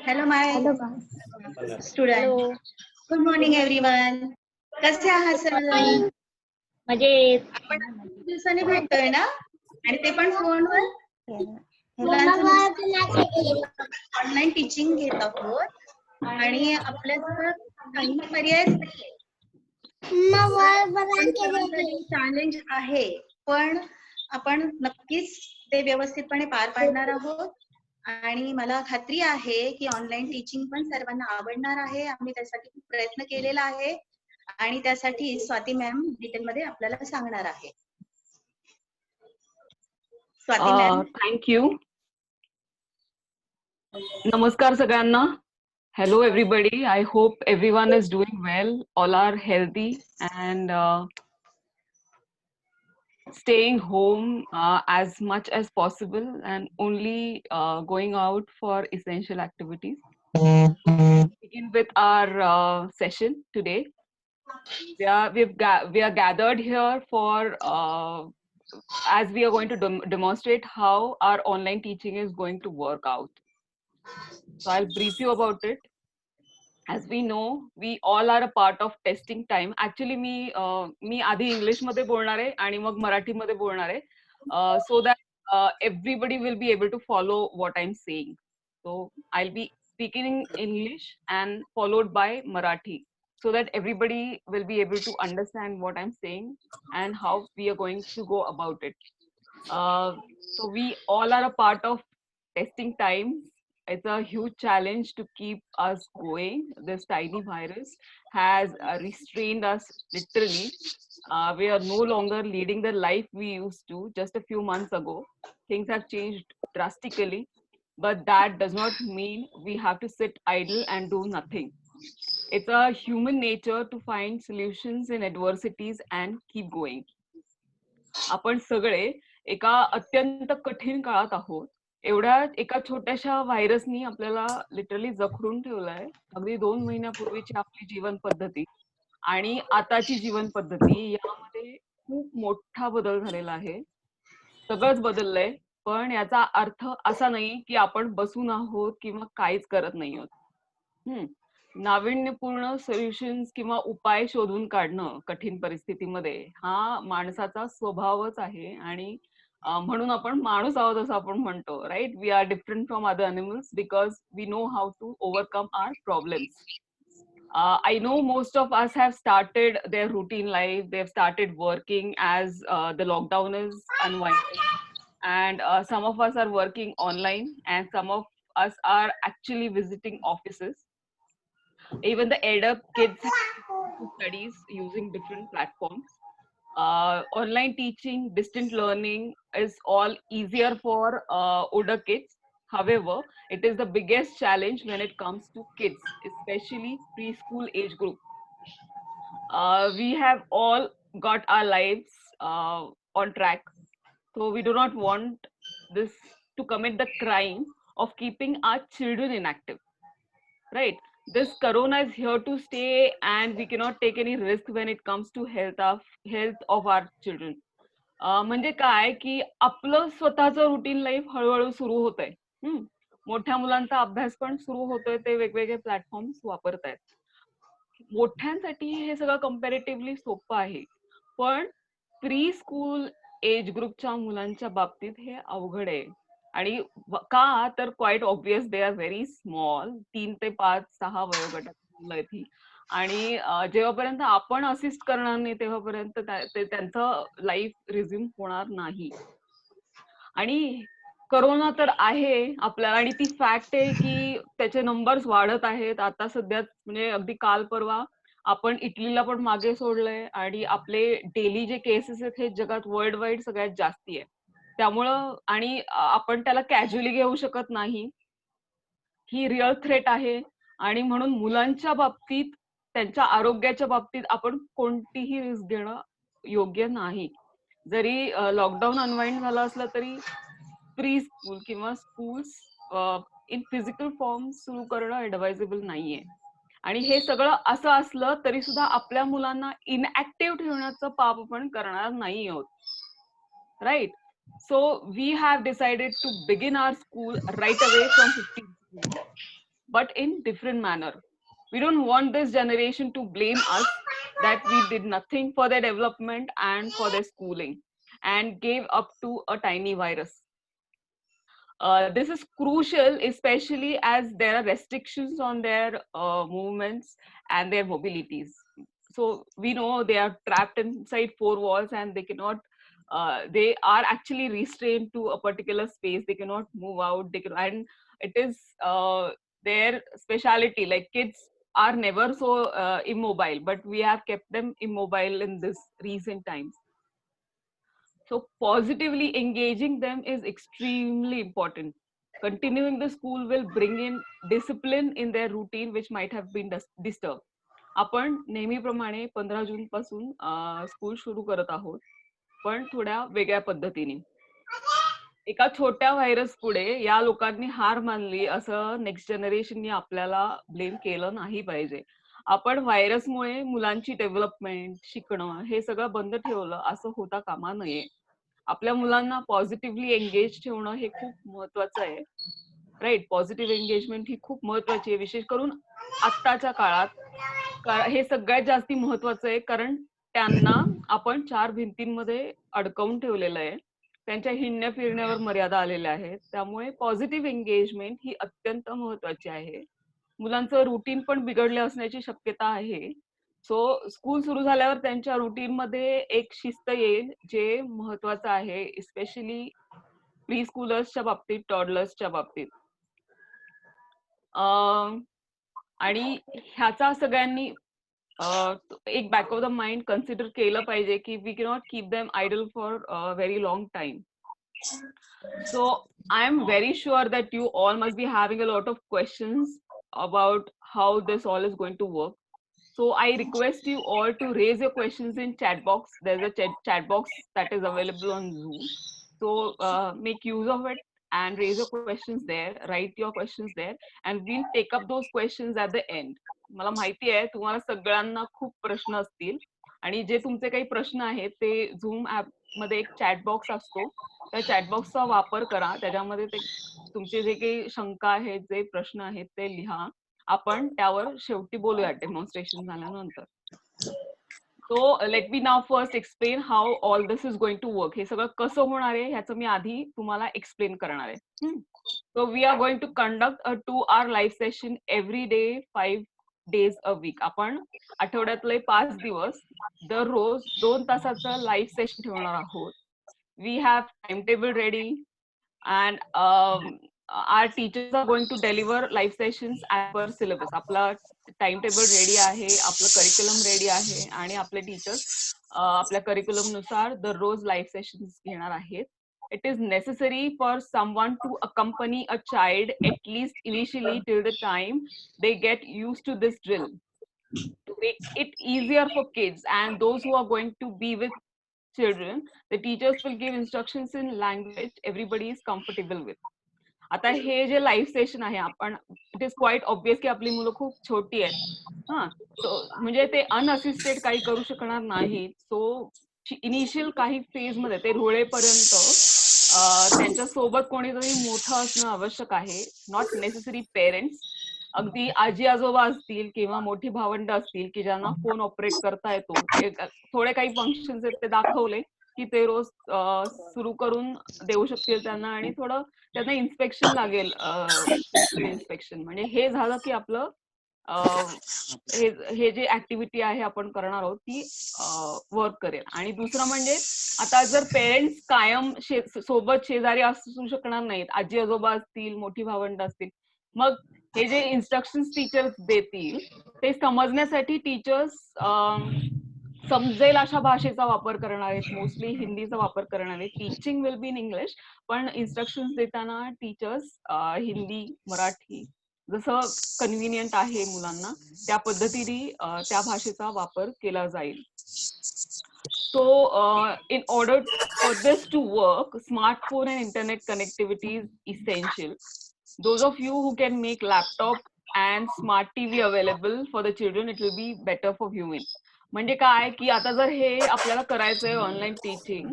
Hello, my Hello, ma'am. student. Hello. Good morning, everyone. कसे आहात सर्वजण? मजेत. आपण खूप दिवसांनी भेटतोय ना, आणि ते पण फोनवर. मुलांचं ऑनलाईन टीचिंग घेत आहोत आणि आपल्याजवळ काही पर्यायच नाहीये. चॅलेंज आहे, पण आपण नक्कीच ते व्यवस्थितपणे पार पाडणार आहोत. आणि मला खात्री आहे की ऑनलाईन टीचिंग पण सर्वांना आवडणार आहे. आम्ही त्यासाठी खूप प्रयत्न केलेला आहे आणि त्यासाठी स्वाती मॅम डिटेलमध्ये आपल्याला सांगणार आहे. स्वाती मॅम. थँक्यू. नमस्कार सगळ्यांना. Hello everybody. I hope everyone is doing well. All are healthy and staying home as much as possible and only going out for essential activities. Begin with our session today. We are gathered here for as we are going to demonstrate how our online teaching is going to work out. So I'll brief you about it. As we know, we all are a part of testing time. Actually, मी आधी English मध्ये बोलणार आहे आणि मग मराठी मध्ये बोलणार आहे, so that everybody will be able to follow what I'm saying. So I'll be speaking in English and followed by Marathi, so that everybody will be able to understand what I'm saying and how we are going to go about it. So we all are a part of testing times. It's a huge challenge to keep us going. This tiny virus has restrained us literally. We are no longer leading the life we used to just a few months ago. Things have changed drastically, but that does not mean we have to sit idle and do nothing. It's a human nature to find solutions in adversities and keep going. आपण सगळे एका अत्यंत कठीण काळात आहोत. एवढ्या एका छोट्याशा व्हायरसनी आपल्याला लिटरली जखडून ठेवलंय. अगदी 2 महिन्यापूर्वीची आपली जीवन पद्धती आणि आताची जीवन पद्धती यामध्ये खूप मोठा बदल झालेला आहे. सगळंच बदललंय, पण याचा अर्थ असा नाही की आपण बसून आहोत किंवा काहीच करत नाही आहोत. नाविन्यपूर्ण सोल्युशन्स किंवा उपाय शोधून काढणं कठीण परिस्थितीमध्ये हा माणसाचा स्वभावच आहे. आणि म्हणून आपण माणूस आहोत असं आपण म्हणतो, right? We are different from other animals because we know how to overcome our problems. I know most of us have started their routine life. They've started working as the lockdown is unwinding, and some of us are working online, and some of us are actually visiting offices. Even the elder kids have studies using different platforms. Online teaching, distant learning is all easier for older kids. However, it is the biggest challenge when it comes to kids, especially preschool age group. We have all got our lives on track, so we do not want this to commit the crime of keeping our children inactive, right? This corona is here to stay and we cannot take any risk when it comes to health of our children. म्हणजे काय की आपलं स्वतःचं routine life हळूहळू सुरू होत आहे. मोठ्या मुलांचा अभ्यास पण सुरू होतोय, ते वेगवेगळे प्लॅटफॉर्म्स वापरतायत. मोठ्यांसाठी हे सगळं कम्पॅरेटिव्हली सोपं आहे, पण प्री स्कूल एज ग्रुपच्या मुलांच्या बाबतीत हे अवघड आहे. आणि का तर quite obvious, they are very small. 3 ते 5, 6 वयोगटाची मुलं आहेत ही. आणि जेव्हापर्यंत आपण असिस्ट करणार नाही तेव्हापर्यंत त्यांचं लाईफ रिझ्यूम होणार नाही. आणि करोना तर आहे आपल्याला, आणि ती फॅक्ट आहे की त्याचे नंबर्स वाढत आहेत आता सध्या. म्हणजे अगदी काल परवा आपण इटलीला पण मागे सोडलंय, आणि आपले डेली जे केसेस आहेत हे जगात वर्ल्ड वाईड सगळ्यात जास्ती आहे. त्यामुळं आणि आपण त्याला कॅज्युअली घेऊ शकत नाही. ही रिअल थ्रेट आहे. आणि म्हणून मुलांच्या बाबतीत, त्यांच्या आरोग्याच्या बाबतीत आपण कोणतीही रिस्क घेणं योग्य नाही. जरी लॉकडाऊन अनवाइंड झालं असलं तरी प्री स्कूल किंवा स्कूल्स इन फिजिकल फॉर्म सुरू करणं ऍडवायजेबल नाहीये. आणि हे सगळं असं असलं तरी सुद्धा आपल्या मुलांना इनऍक्टिव्ह ठेवण्याचं पाप आपण करणार नाही आहोत, right? So we have decided to begin our school right away from 15th June. but in different manner. We don't want this generation to blame us that we did nothing for their development and for their schooling and gave up to a tiny virus. This is crucial, especially as there are restrictions on their movements and their mobilities. So we know they are trapped inside four walls and they cannot. They are actually restrained to a particular space. They cannot move out. They can, and it is their speciality. Like kids are never so immobile, but we have kept them immobile in this recent times. So positively engaging them is extremely important. Continuing the school will bring in discipline in their routine which might have been disturbed. आपण नेहमीप्रमाणे 15 जून पासून school सुरू करत आहोत, पण थोड्या वेगळ्या पद्धतीने. एका छोट्या व्हायरस पुढे या लोकांनी हार मानली असं नेक्स्ट जनरेशननी आपल्याला ब्लेम केलं नाही पाहिजे. आपण व्हायरसमुळे मुलांची डेव्हलपमेंट, शिकणं हे सगळं बंद ठेवलं असं होता कामा नये. आपल्या मुलांना पॉझिटिव्हली एंगेज ठेवणं हे खूप महत्वाचं आहे. राईट, पॉझिटिव्ह एंगेजमेंट ही खूप महत्वाची आहे, विशेष करून आत्ताच्या काळात. हे सगळ्यात जास्ती महत्वाचं आहे, कारण त्यांना आपण 4 भिंतींमध्ये अडकवून ठेवलेलं आहे. त्यांच्या हिंडण्या फिरण्यावर मर्यादा आलेल्या आहेत. त्यामुळे पॉझिटिव्ह एंगेजमेंट ही अत्यंत महत्वाची आहे. मुलांचं रुटीन पण बिघडलं असण्याची शक्यता आहे. सो स्कूल सुरू झाल्यावर त्यांच्या रुटीन मध्ये एक शिस्त येईल, जे महत्वाचं आहे, स्पेशली प्री स्कूलर्सच्या बाबतीत, टॉडलर्सच्या बाबतीत. आणि ह्याचा सगळ्यांनी एक back of the mind consider केलं पाहिजे की we cannot keep them idle for very long time. So I am very sure that you all must be having a lot of questions about how this all is going to work. So I request you all to raise your questions in chat box. There's a chat box that is available on Zoom. So make use of it and raise your questions there. Write your questions there, and we'll take up those questions at the end. मला माहिती आहे तुम्हाला सगळ्यांना खूप प्रश्न असतील, आणि जे तुमचे काही प्रश्न आहेत ते झूम ऍप मध्ये एक चॅट बॉक्स असतो, त्या चॅट बॉक्सचा वापर करा. त्याच्यामध्ये ते तुमचे जे काही शंका आहेत, जे प्रश्न आहेत ते लिहा. आपण त्यावर शेवटी बोलूया डेमॉन्स्ट्रेशन झाल्यानंतर. So let me now first explain how all this is going to work. हे सगळं कसं होणार आहे ह्याचं मी आधी तुम्हाला एक्सप्लेन करणार आहे. So we are going to conduct a 2 hour live session every day 5 days a week. आपण आठवड्यातले 5 दिवस दररोज 2 तासाचं लाईव्ह सेशन ठेवणार आहोत. We have time table ready and our teachers are going to deliver live sessions as per syllabus. आपला time table ready आहे, आपलं curriculum ready आहे, आणि आपले टीचर्स आपल्या करिक्युलम नुसार दररोज लाईव्ह सेशन्स घेणार आहेत. It is necessary for someone to accompany a child at least initially till the time they get used to this drill, to make it easier for kids and those who are going to be with children. The teachers will give instructions in language everybody is comfortable with. आता हे जे live session आहे, आपण it is quite obvious की आपली मुलं खूप छोटी आहेत. म्हणजे ते अनअसिस्टेड काही करू शकणार नाहीत. सो इनिशियल काही फेज मध्ये ते रुळेपर्यंत त्यांच्या सोबत कोणीतरी मोठं असणं आवश्यक आहे. नॉट नेसेसरी पेरेंट्स, अगदी आजी आजोबा असतील किंवा मोठी भावंड असतील की ज्यांना फोन ऑपरेट करता येतो. थोडे काही फंक्शन्स आहेत ते दाखवले की ते रोज सुरू करून देऊ शकतील त्यांना, आणि थोडं त्यांना इन्स्पेक्शन लागेल, इन्स्पेक्शन. म्हणजे हे झालं की आपलं हे जे ऍक्टिव्हिटी आहे आपण करणार आहोत ती वर्क करेल. आणि दुसरं म्हणजे आता जर पेरेंट्स कायम सोबत शेजारी असू शकणार नाहीत, आजी आजोबा असतील, मोठी भावंड असतील, मग हे जे इन्स्ट्रक्शन्स टीचर्स देतील ते समजण्यासाठी टीचर्स समजेल अशा भाषेचा वापर करणार आहेत, मोस्टली हिंदीचा वापर करणार आहेत. Teaching will be in English, पण इन्स्ट्रक्शन्स देताना टीचर्स हिंदी, मराठी जसं कन्व्हिनियंट आहे मुलांना त्या पद्धतीने त्या भाषेचा वापर केला जाईल. सो in order for this to work, smartphone and internet connectivity is essential. Those of you who can make laptop and smart TV available for the children, it will be better for viewing. म्हणजे काय की आता जर हे आपल्याला करायचंय online teaching,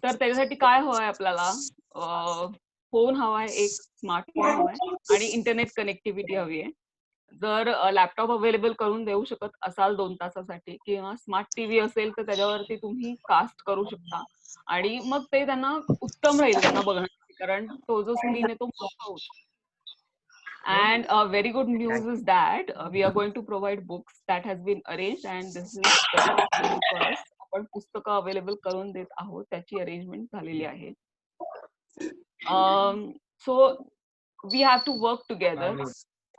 तर त्याच्यासाठी काय हवंय आपल्याला, फोन हवा आहे, एक स्मार्टफोन हवा आहे आणि इंटरनेट कनेक्टिव्हिटी हवी आहे. जर लॅपटॉप अवेलेबल करून देऊ शकत असाल 2 तासासाठी किंवा स्मार्ट टीव्ही असेल तर त्याच्यावरती तुम्ही कास्ट करू शकता आणि मग ते त्यांना उत्तम राहील त्यांना बघण्यासाठी, कारण तो जो स्क्रीन आहे तो मोठा होतो. And very good news is that we are going to provide books that has been arranged and this is specifically for us. आपण पुस्तकं अवेलेबल करून देत आहोत, त्याची अरेंजमेंट झालेली आहे. So we have to work together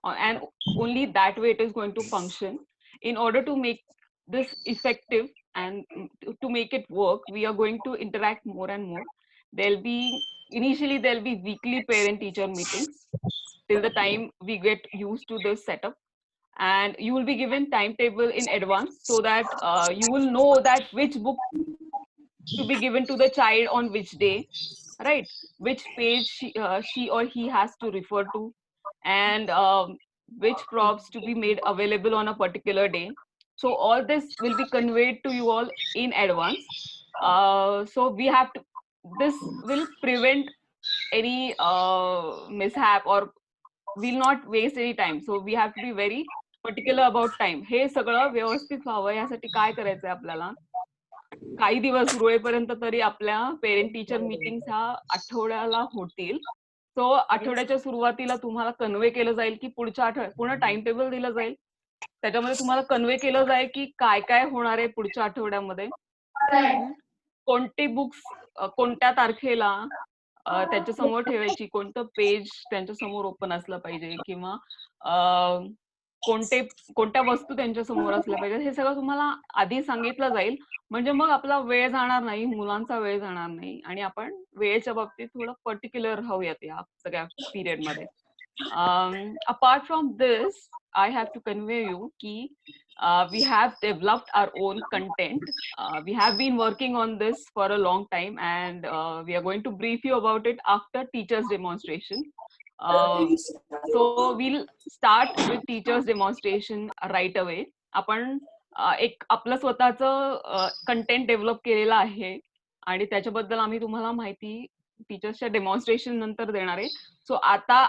and only that way it is going to function. In order to make this effective and to make it work, we are going to interact more and more. Initially there'll be weekly parent teacher meetings till the time we get used to this setup, and you will be given timetable in advance so that you will know that which book to be given to the child on which day, right? Which page she or he has to refer to, and which props to be made available on a particular day. So all this will be conveyed to you all in advance. So we have to, this will prevent any mishap or will not waste any time. So we have to be very particular about time. हे सगळं व्यवस्थित व्हावं यासाठी काय करायचंय आपल्याला, काही दिवस उरवेपर्यंत तरी आपल्या पेरेंट टीचर मीटिंग्स ह्या आठवड्याला होतील. सो आठवड्याच्या सुरुवातीला तुम्हाला कन्वे केलं जाईल की पुढच्या आठवड्यात पूर्ण टाइम टेबल दिलं जाईल. त्याच्यामध्ये तुम्हाला कन्वे केलं जाईल की काय काय होणार आहे पुढच्या आठवड्यामध्ये, कोणते बुक्स कोणत्या तारखेला त्यांच्या समोर ठेवायची, कोणतं पेज त्यांच्या समोर ओपन असलं पाहिजे किंवा कोणत्या वस्तू त्यांच्या समोर असल्या पाहिजे, हे सगळं तुम्हाला आधी सांगितलं जाईल. म्हणजे मग आपला वेळ जाणार नाही, मुलांचा वेळ जाणार नाही आणि आपण वेळेच्या बाबतीत थोडं पर्टिक्युलर राहूयात या सगळ्या पिरियडमध्ये. Apart from this, I have to convey you ki we have developed our own content. We have been working on this for a long time, and we are going to brief you about it after teachers demonstration. So we'll start with teachers demonstration right away. आपण एक आपलं स्वतःचं content develop केलेलं आहे आणि त्याच्याबद्दल आम्ही तुम्हाला माहिती टीचर्सच्या डेमॉन्स्ट्रेशन नंतर देणार आहे. सो आता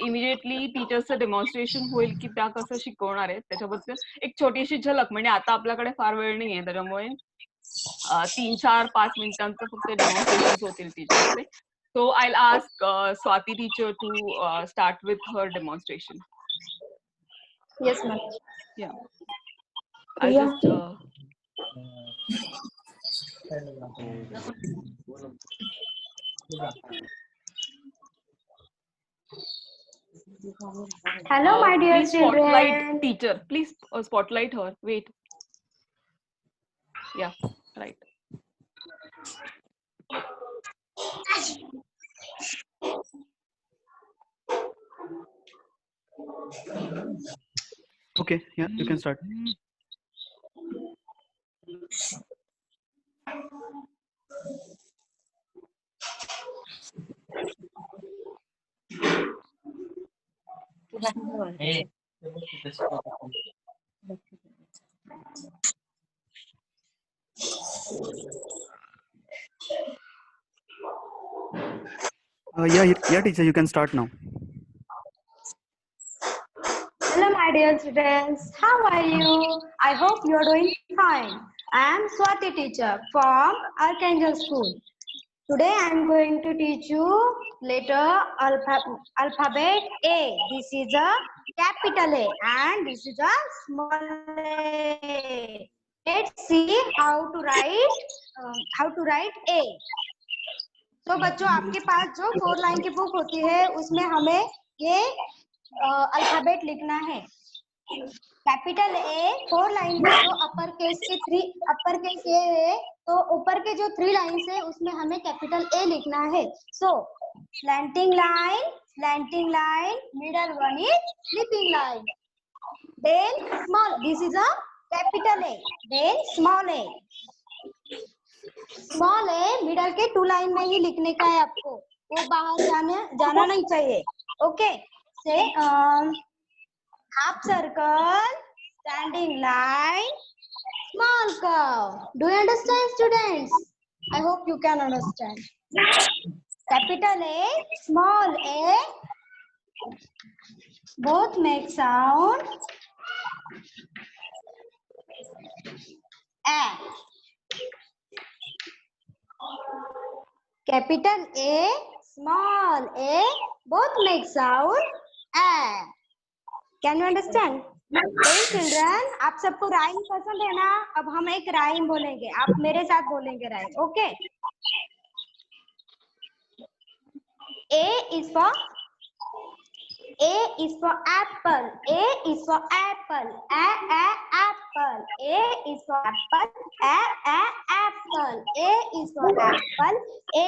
इमिडिएटली टीचर्सचं डेमॉन्स्ट्रेशन होईल की त्या कसं शिकवणार आहेत त्याच्याबद्दल एक छोटीशी झलक. म्हणजे आता आपल्याकडे फार वेळ नाही आहे, त्याच्यामुळे 3, 4, 5 मिनिटांचं फक्त डेमॉन्स्ट्रेशन होतील टीचर्सचे. So I will ask Swati teacher to start with her demonstration. Yes, ma'am. Yeah. I'll just Hello, my dear please spotlight children. teacher. Please spotlight her. Wait. Yeah, right. Okay, yeah, you can start. Yeah, teacher, you can start now. Hello, my dear students. How are you? I hope you are doing fine. I am Swati teacher from Archangel School. Today I am going to teach you letter alphabet A. This is a capital A and this is a small a. Let's see how to write A. तो बच्चों आपके पास जो 4 line की book होती है उसमें हमें ये अल्फाबेट लिखना है. कैपिटल ए 4 लाइन में जो अपर केस के 3 अपर केस ए है तो ऊपर के जो 3 लाइन्स है उसमें हमें कैपिटल ए लिखना है. So slanting line, middle one is sleeping line, then small, this is a capital A, then small A. Small A middle के 2 लाइन में ही लिखने का है आपको, वो बाहर जाना नहीं चाहिए. ओके, से half circle, standing line, small curve. Do you understand, students? I hope you can understand. capital A, small a, both make sound A. Capital A, small a, both make sound A. Can you understand? Hey children, आप सबको rhyme पसंद है ना? अब हम एक rhyme बोलेंगे, आप मेरे साथ बोलेंगे rhyme, okay? A is for apple. A is for apple. Apple. A is for apple. Apple. A is for apple. A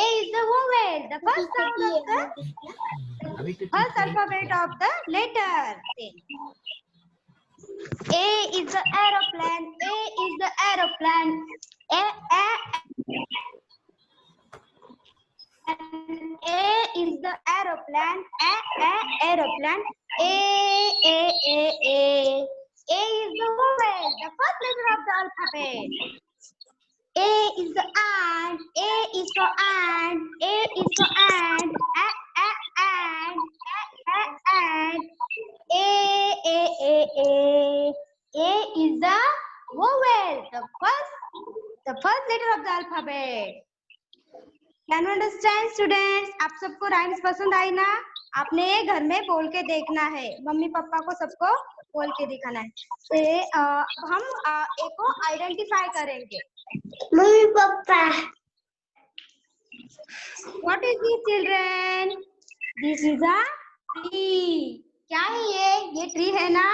is the vowel. The first sound of the first alphabet of the letter. A is the aeroplane. A is the aeroplane. A is the aeroplane. Aeroplane. A is the vowel, the first letter of the alphabet. A is the ant. A is for ant. A is for ant. Ant. A is the vowel, the first letter of the alphabet. Can you understand students? आप सबको rhymes पसंद आई ना? आपने घर में बोल के देखना है, मम्मी पापा को सबको बोल के दिखाना है। हम एक को आइडेंटिफाई करेंगे। Mummy papa. What is this children? This is a tree. क्या है ये? ये ट्री है ना?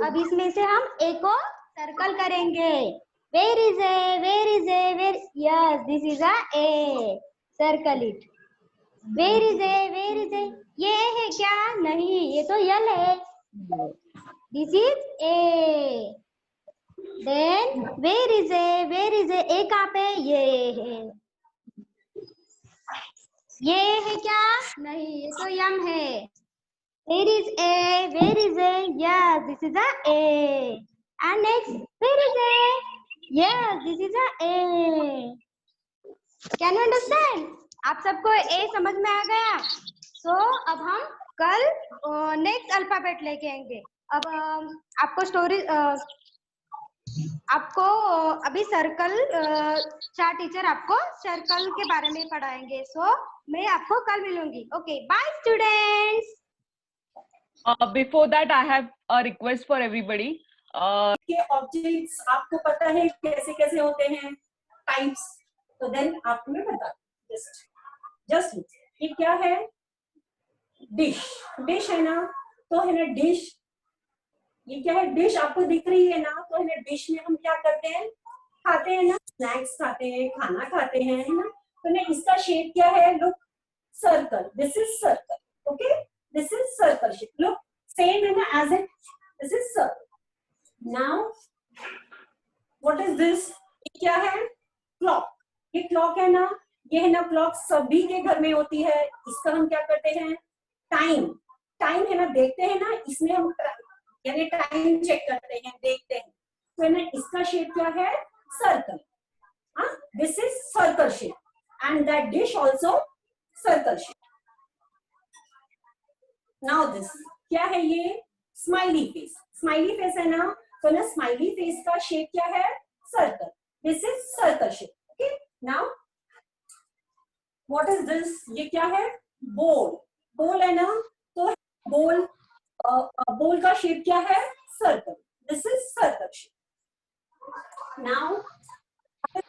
अब इसमें से हम ए को सर्कल करेंगे। Where is A? Where is A? Where? Yes, this is a A. Circle it. Where is A? Where is A? ये है क्या? नहीं, ये तो यल है. This is A. Then where is A? Where is A? A कहाँ पे? ये है. ये है क्या? नहीं, ये तो यम है. Where is A? Where is A? Yes, this is a A. And next, where is A? Yes, this is a A. Can you understand? आप सबको A समझ में आ गया? So अब हम कल नेक्स्ट अल्फाबेट लेके आएंगे. अब आपको स्टोरी आपको अभी सर्कल चार टीचर आपको सर्कल के बारे में पढ़ाएंगे. So मैं आपको कल मिलूंगी. Okay, bye students. Before that, I have a request for everybody. के ऑब्जेक्ट्स आपको पता है कैसे कैसे होते हैं टाइप्स, तो देन आपको मैं बता जस्ट ये क्या है. डिश है ना, तो है ना डिश. ये क्या है? डिश आपको दिख रही है ना, तो है ना डिश में हम क्या करते हैं? खाते हैं ना, स्नैक्स खाते हैं, खाना खाते हैं, है ना. तो ना इसका शेप क्या है? Look, circle. This is circle. Okay, this is circle shape. Look same है ना as it. This is circle. Now, what is this? ये क्या है? क्लॉक. ये क्लॉक है ना, ये है ना क्लॉक सभी के घर में होती है. इसका हम क्या करते हैं? टाइम है ना, देखते हैं ना, इसमें हम यानी टाइम चेक करते हैं, देखते हैं. तो है ना इसका शेप क्या है? सर्कल. हाँ, this is circle shape and that dish also circle shape. Now this क्या है? ये स्माइली फेस. स्माइली फेस है ना, तो ना स्माइली फेस का शेप क्या है? Circle. This is circle shape. Okay, now what is this? ये क्या है? बोल. बोल है ना, तो बोल बोल का शेप क्या है? Circle. This is circle shape. Now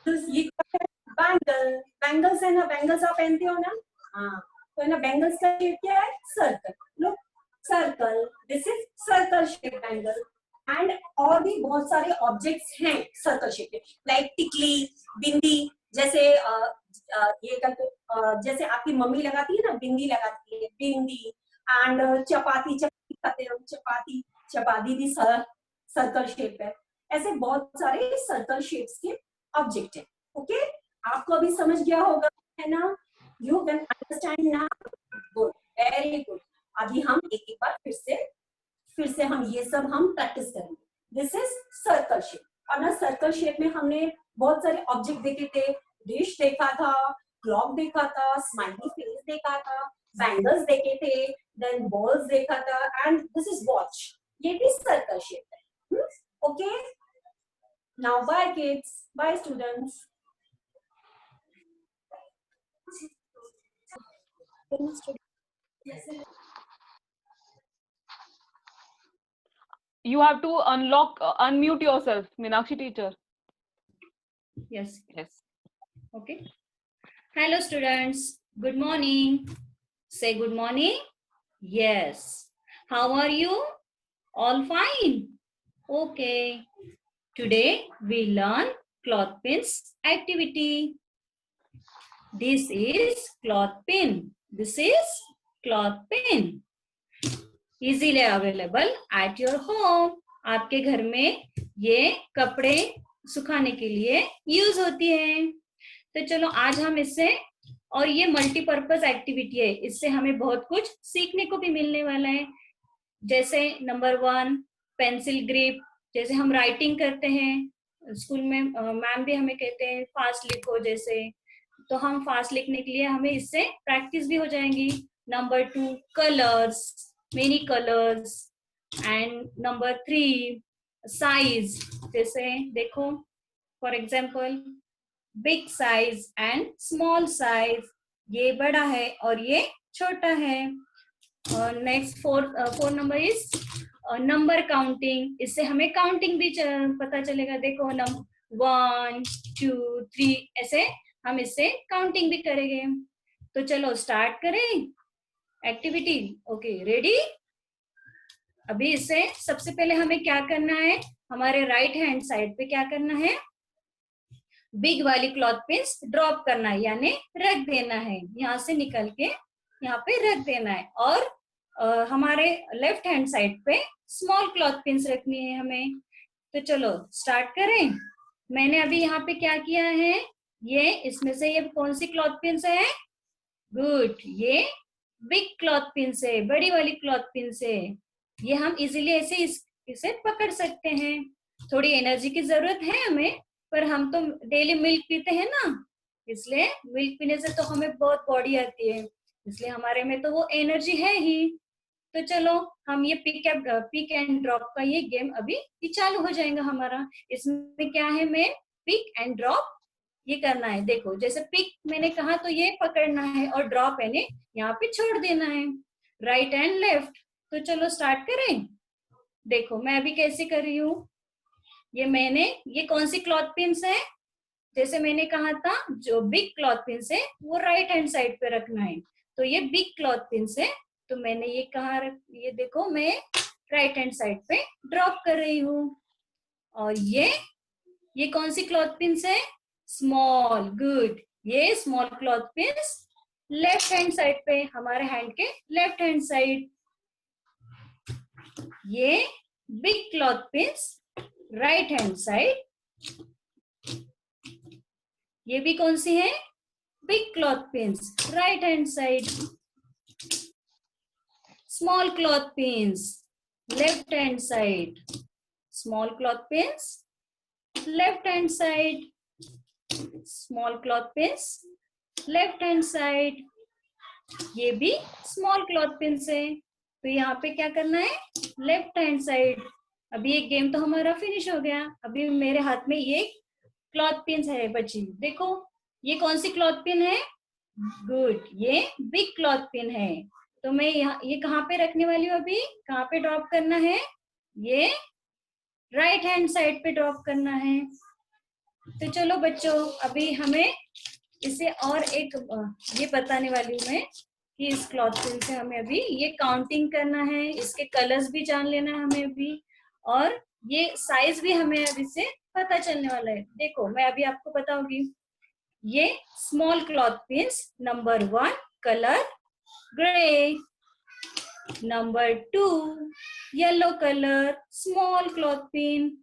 ये क्या है? बैंगल. बैंगल्स है ना, बैंगल्स आप पहनते हो ना. हाँ, तो है ना बैंगल्स का शेप क्या है? Circle. Look, circle. This is circle shape bangle. And और भी बहुत सारे ऑब्जेक्ट्स हैं सर्कल शेप के, लाइक टिकली, बिंदी. जैसे ये जैसे आपकी मम्मी लगाती है ना, बिंदी लगाती है, बिंदी. एंड चपाती खाते हो, चपाती भी सर्कल शेप है. ऐसे बहुत सारे सर्कल शेप्स के ऑब्जेक्ट है. ओके, आपको अभी समझ गया होगा, है ना? You can understand now. Good, very good. अभी हम एक बार फिर से हम ये सब हम प्रैक्टिस करेंगे. This is circle shape. और ना सर्कल शेप में हमने बहुत सारे ऑब्जेक्ट देखे थे. डिश देखा था, क्लॉक देखा था, स्माइली फेस देखा था, बैंगल्स देखे थे, देन बॉल्स देखा था, एंड दिस इज वॉच. ये भी सर्कल शेप है. Okay, now bye kids, bye students. You have to unmute yourself, Meenakshi teacher. Yes. Yes. Okay. Hello, students. Good morning. Say good morning. Yes. How are you? All fine. Okay. Today we learn cloth pins activity. This is cloth pin. This is cloth pin. Easily available at your home. आपके घर में ये कपड़े सुखाने के लिए use होती है. तो चलो आज हम इससे, और ये मल्टीपर्पज एक्टिविटी है, इससे हमें बहुत कुछ सीखने को भी मिलने वाला है. जैसे नंबर 1 पेंसिल ग्रिप. जैसे हम राइटिंग करते हैं स्कूल में, मैम भी हमें कहते हैं फास्ट लिखो जैसे, तो हम फास्ट लिखने के लिए हमें इससे प्रैक्टिस भी हो जाएंगी. Number 2 colours, many colours. And number 3 size. जैसे देखो for example big size and small size, ये बड़ा है और ये छोटा है. Next 4 number is number counting. इससे हमें काउंटिंग भी पता चलेगा. देखो 1 2 3 ऐसे हम इससे काउंटिंग भी करेंगे. तो चलो स्टार्ट करें एक्टिविटी. Okay, ready. अभी इससे सबसे पहले हमें क्या करना है, हमारे राइट हैंड साइड पे क्या करना है, बिग वाली क्लॉथ पिन्स ड्रॉप करना है, यानी रख देना है. यहाँ से निकल के यहाँ पे रख देना है. और हमारे लेफ्ट हैंड साइड पे स्मॉल क्लॉथ पिन्स रखनी है हमें. तो चलो स्टार्ट करें. मैंने अभी यहाँ पे क्या किया है, ये इसमें से ये कौन सी क्लॉथ पिन्स है, गुड, ये बिग क्लॉथ पिन्स है, बड़ी वाली क्लॉथ पिन्स है. ये हम इजीली ऐसे इसे पकड़ सकते हैं. थोड़ी एनर्जी की जरूरत है हमें, पर हम तो डेली मिल्क पीते हैं ना, इसलिए मिल्क पीने से तो हमें बहुत बॉडी आती है, इसलिए हमारे में तो वो एनर्जी है ही. तो चलो हम ये पिक एंड ड्रॉप का ये गेम अभी चालू हो जाएगा हमारा. इसमें क्या है, मैं पिक एंड ड्रॉप ये करना है. देखो जैसे पिक मैंने कहा तो ये पकड़ना है, और ड्रॉप यानी यहाँ पे छोड़ देना है, राइट एंड लेफ्ट. तो चलो स्टार्ट करें. देखो मैं अभी कैसे कर रही हूँ. ये कौन सी क्लॉथ पिन्स है, जैसे मैंने कहा था जो बिग क्लॉथ पिन्स है वो राइट हैंड साइड पे रखना है. तो ये बिग क्लॉथ पिन्स है, तो मैंने ये कहा, ये देखो मैं राइट हैंड साइड पे ड्रॉप कर रही हूँ. और ये कौन सी क्लॉथ पिन्स है, स्मॉल, गुड. ये small cloth pins left hand side पे, हमारे हैंड के लेफ्ट हैंड साइड. ये big cloth pins right hand side. ये भी कौन सी है, big cloth pins right hand side. Small cloth pins left hand side. Small cloth pins left hand side. Small cloth pins left hand side. ये भी small cloth pins है. तो यहाँ पे क्या करना है, लेफ्ट हैंड साइड. अभी एक गेम तो हमारा फिनिश हो गया. अभी मेरे हाथ में ये क्लॉथ पिन्स है बची. देखो ये कौन सी क्लॉथ पिन है, गुड, ये बिग क्लॉथ पिन है. तो मैं यहाँ ये कहाँ पे रखने वाली हूँ, अभी कहाँ पे ड्रॉप करना है, ये राइट हैंड साइड पे ड्रॉप करना है. तो चलो बच्चों अभी हमें इसे और एक ये बताने वाली हूँ मैं कि इस क्लॉथ पिन से हमें अभी ये काउंटिंग करना है, इसके कलर्स भी जान लेना है हमें अभी, और ये साइज भी हमें अभी से पता चलने वाला है. देखो मैं अभी आपको बताऊंगी. ये small cloth pins, number 1 colour grey, number 2 yellow colour small cloth pin,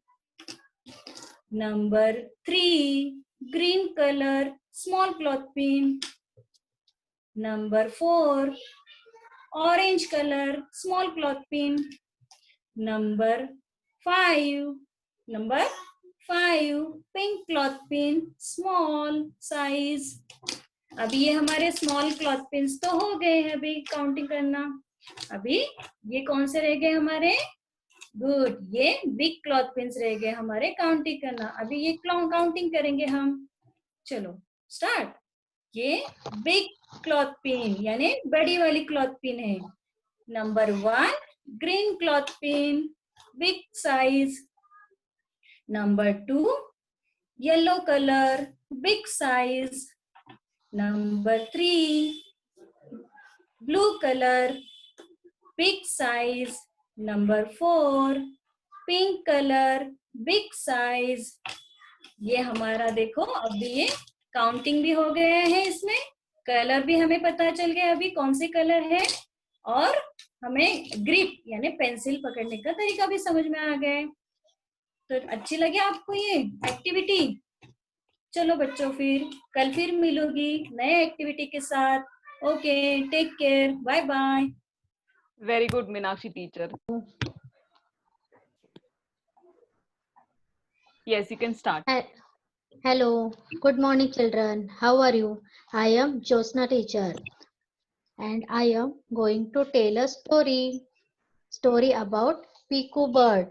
number 3 green color small cloth pin, number 4 orange color small cloth pin, number 5 pink cloth pin small size, अभी ये हमारे स्मॉल क्लॉथ पिन्स तो हो गए हैं अभी counting करना। अभी ये कौन से रह गए हमारे? गुड, ये बिग क्लॉथ पिन्स रह गए हमारे काउंटिंग करना। अभी ये काउंटिंग करेंगे हम। चलो स्टार्ट। ये बिग क्लॉथ पिन यानी बड़ी वाली क्लॉथ पिन है। Number 1 green cloth pin, big size. Number 2 yellow colour, big size. Number 3 blue colour, big size. Number 4 pink colour, big size. ये हमारा देखो अभी ये काउंटिंग भी हो गया है, इसमें कलर भी हमें पता चल गया अभी कौन से कलर है, और हमें ग्रिप यानी पेंसिल पकड़ने का तरीका भी समझ में आ गया है। तो अच्छी लगी आपको ये एक्टिविटी? चलो बच्चों, फिर मिलूंगी नए एक्टिविटी के साथ। Okay, take care, bye bye. Very good, Meenakshi teacher. Yes, you can start. Hello, good morning children. How are you? I am Josna teacher and I am going to tell a story about Piku bird.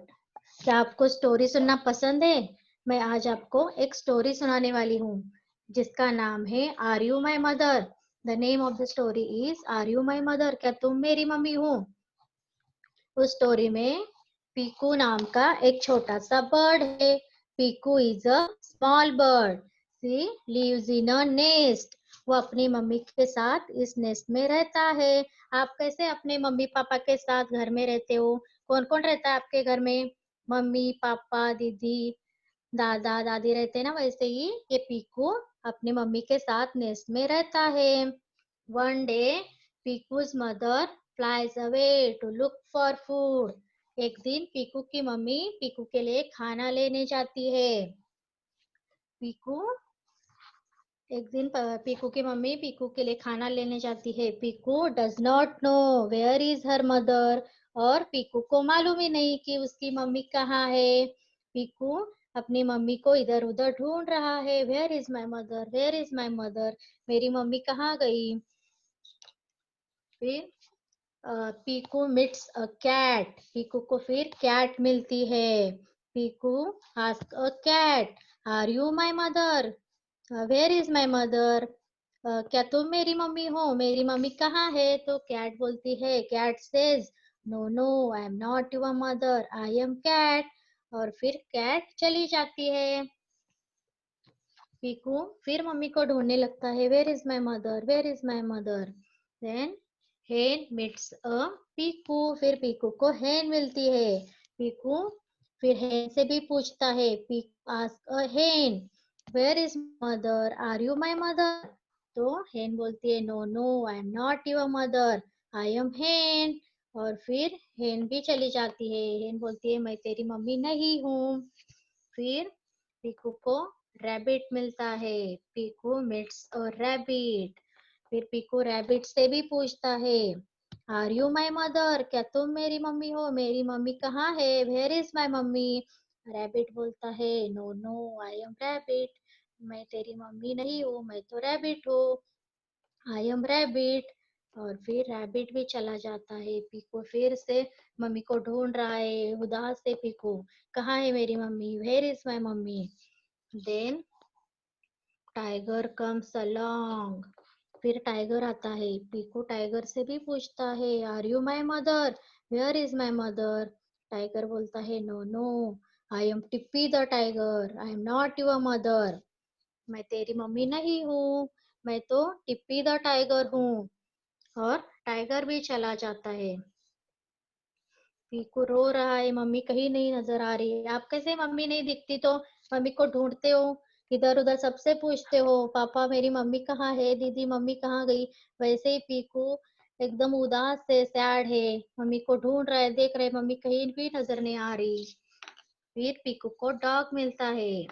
क्या आपको story सुनना पसंद है? मैं आज आपको एक story सुनाने वाली हूँ जिसका नाम है are you my mother. The name of the story is are you my mother. क्या तुम मेरी मम्मी हो? उस स्टोरी में पीकू नाम का एक छोटा सा बर्ड है। Piku is a small bird. She lives in a nest. वो अपनी मम्मी के साथ इस नेस्ट में रहता है। आप कैसे अपने मम्मी पापा के साथ घर में रहते हो? कौन कौन रहता है आपके घर में? मम्मी पापा दीदी दादा दादी रहते हैं ना, वैसे ही ये पीकू अपनी मम्मी के साथ नेस्ट में रहता है। One day Piku's mother flies away to look for food. एक दिन पीकू की मम्मी पीकू के लिए खाना लेने जाती है। पीकू एक दिन पीकू की मम्मी पीकू के लिए खाना लेने जाती है। Piku does not know where is her mother. और पीकू को मालूम ही नहीं कि उसकी मम्मी कहाँ है। पीकू अपनी मम्मी को इधर उधर ढूंढ रहा है। Where is my mother, where is my mother, मेरी मम्मी कहाँ गई? फिर Piku meets a cat. Piku को फिर कैट मिलती है। Piku ask a cat, are you my mother? Where is my mother? क्या तुम मेरी मम्मी हो? मेरी मम्मी कहाँ है? तो कैट बोलती है, cat says no no I am not your mother, I am cat. और फिर कैट चली जाती है। पीकू फिर मम्मी को ढूंढने लगता है, where is my mother, where is my mother. Then hen meets a Piku. फिर पीकू को हेन मिलती है। पीकू फिर हेन से भी पूछता है। Piku ask a hen, where is mother, are you my mother? तो हेन बोलती है, no no I am not your mother, I am hen. और फिर हेन भी चली जाती है। हेन बोलती है, मैं तेरी मम्मी नहीं हूँ। फिर पीकू को रैबिट मिलता है। Piku meets a rabbit. फिर पीकू रैबिट से भी पूछता है, आर यू माई मदर? क्या तुम मेरी मम्मी हो? मेरी मम्मी कहाँ है? Where is my mummy? Rabbit बोलता है, no no I am rabbit, मैं तेरी मम्मी नहीं हूँ, मैं तो रैबिट हूँ, आई एम रैबिट। और फिर रैबिट भी चला जाता है। पीकू फिर से मम्मी को ढूंढ रहा है उदास से। पीकू, कहाँ है मेरी mummy? Where is my mummy? Then tiger comes along. फिर टाइगर आता है। पीकू टाइगर से भी पूछता है, are you my mother? Where is my mother? Tiger बोलता है, no no I am Tippy the tiger, I am not your mother, मैं तेरी मम्मी नहीं हूँ, मैं तो टिप्पी द टाइगर हूँ। और टाइगर भी चला जाता है। पीकू रो रहा है, मम्मी कहीं नहीं नजर आ रही है। आप कैसे मम्मी नहीं दिखती तो मम्मी को ढूंढते हो, इधर उधर सबसे पूछते हो, पापा मेरी मम्मी कहाँ है, दीदी मम्मी कहाँ गई? वैसे ही पीकू एकदम उदास से सैड है, मम्मी को ढूंढ रहा है, देख रहे मम्मी कहीं भी नजर नहीं आ रही। फिर पीकू को डॉग मिलता है।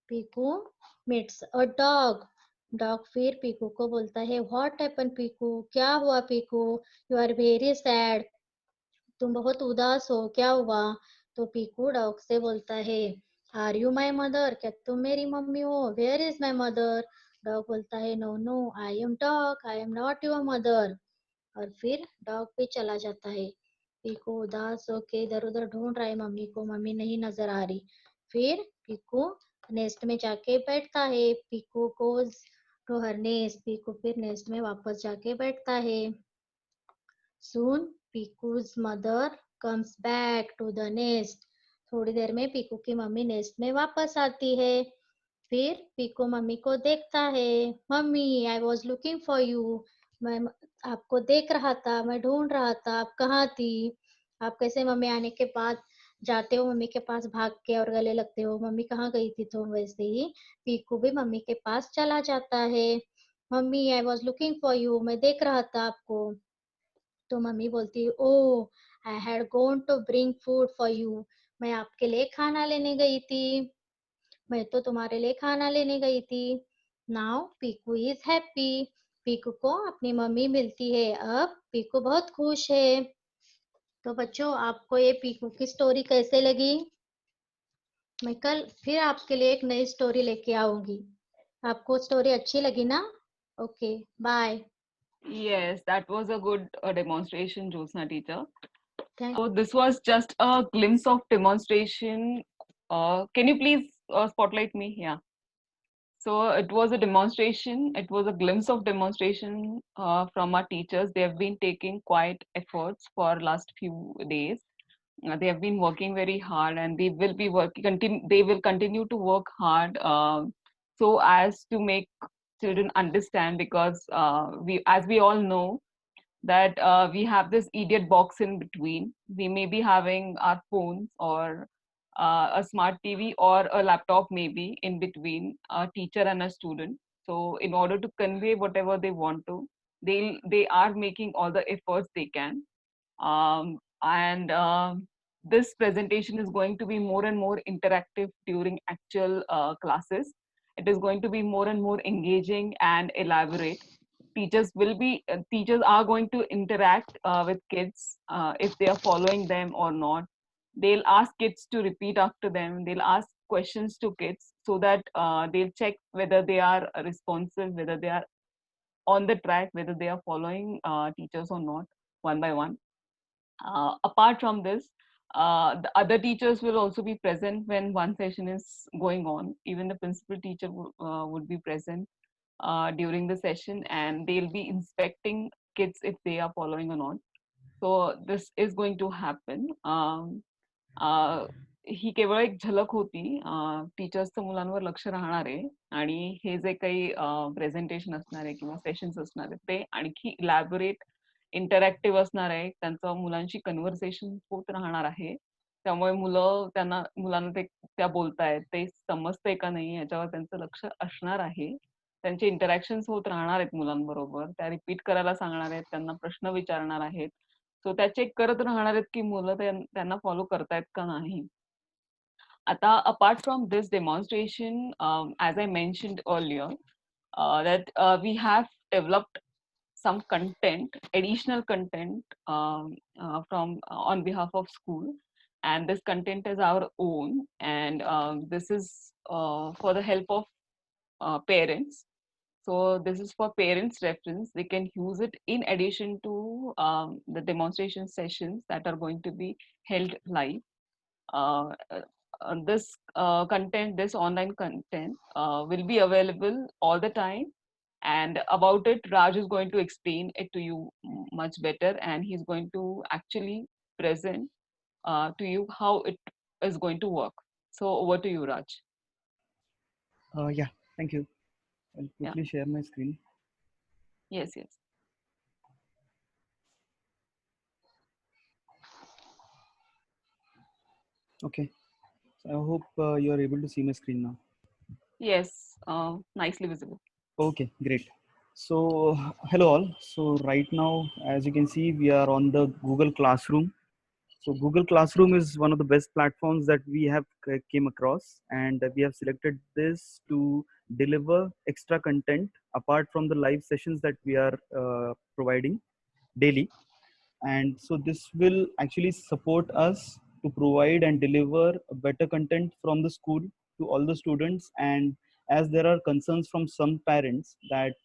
Piku meets a dog. Dog फिर पीकू को बोलता है, व्हाट हैपन पीकू? क्या हुआ Piku? You are very sad, तुम बहुत उदास हो, क्या हुआ? तो पीकू डॉग से बोलता है, आर यू माई मदर? क्या तुम मेरी मम्मी हो? Where is my mother? Dog बोलता है no no I am dog, I am not your mother. और फिर डॉग भी चला जाता है। पीकू उदास होके इधर उधर ढूंढ रहा है मम्मी को, मम्मी नहीं नजर आ रही। फिर पीकू नेस्ट में जाके बैठता है। Piku goes to her nest, Piku फिर नेस्ट में वापस जाके बैठता है। Soon Piku's mother comes back to the nest. थोड़ी देर में पीकू की मम्मी नेस्ट में वापस आती है। फिर पीकू मम्मी को देखता है। Mummy I was looking for you, मैं आपको देख रहा था, मैं ढूंढ रहा था, आप कहाँ थी? आप कैसे मम्मी आने के बाद जाते हो मम्मी के पास भाग के और गले लगते हो, मम्मी कहाँ गई थी? तो वैसे ही पीकू भी मम्मी के पास चला जाता है। Mummy I was looking for you, मैं देख रहा था आपको। तो मम्मी बोलती oh I had gone to bring food for you, मैं आपके लिए खाना लेने गई थी, मैं तो तुम्हारे लिए खाना लेने गई थी। Now Piku is happy, Piku को अपनी मम्मी मिलती है, अब पीकू बहुत खुश है। तो बच्चों आपको ये पीकू की स्टोरी कैसे लगी? मैं कल फिर आपके लिए एक नई स्टोरी लेके आऊंगी। आपको स्टोरी अच्छी लगी ना? Okay bye. Yes, that was a good demonstration, Jyotsna teacher. Thank So this was just a glimpse of demonstration. Can you please spotlight me? Yeah. So it was a demonstration. It was a glimpse of demonstration from our teachers. They have been taking quite efforts for last few days. They have been working very hard, and they will be working. They will continue to work hard, so as to make children understand. Because as we all know, that we have this idiot box in between. We may be having our phones or a smart TV or a laptop maybe in between a teacher and a student. So in order to convey whatever they want to, they are making all the efforts they can. And this presentation is going to be more and more interactive during actual classes. It is going to be more and more engaging and elaborate. Teachers are going to interact with kids if they are following them or not. They'll ask kids to repeat after them. They'll ask questions to kids so that they'll check whether they are responsive, whether they are on the track, whether they are following teachers or not, one by one. Apart from this, the other teachers will also be present when one session is going on. Even the principal teacher would be present during the session, and they'll be inspecting kids if they are following or not. So this is going to happen. ही केवळ एक झलक होती. टीचर्सचं मुलांवर लक्ष राहणार आहे आणि हे जे काही प्रेझेंटेशन असणार आहे किंवा सेशन्स असणार आहेत ते आणखी इलॅबोरेट इंटरॅक्टिव्ह असणार आहे. त्यांचं मुलांशी कन्व्हर्सेशन होत राहणार आहे. त्यामुळे मुलांना ते त्या बोलतायत ते समजतंय का नाही याच्यावर त्यांचं लक्ष असणार आहे. त्यांचे इंटरॅक्शन्स होत राहणार आहेत मुलांबरोबर. त्या रिपीट करायला सांगणार आहेत, त्यांना प्रश्न विचारणार आहेत. सो त्या चेक करत राहणार आहेत की मुलं त्यांना फॉलो करतायत का नाही. Ata, apart from this demonstration, as I mentioned earlier, that we have developed some content, additional content from on behalf of school, and this content is our own, and this is for the help of parents. So this is for parents reference. They can use it in addition to the demonstration sessions that are going to be held live. This content, this online content will be available all the time. And about it, Raj is going to explain it to you much better, and he's going to actually present to you how it is going to work. So over to you, Raj. Yeah, thank you. I'll quickly share my screen. Yes, yes. Okay, so I hope you are able to see my screen now. Yes, nicely visible. Okay, great. So hello all. So right now, as you can see, we are on the Google Classroom. So Google Classroom is one of the best platforms that we have came across, and we have selected this to deliver extra content apart from the live sessions that we are providing daily. And so this will actually support us to provide and deliver better content from the school to all the students, and as there are concerns from some parents that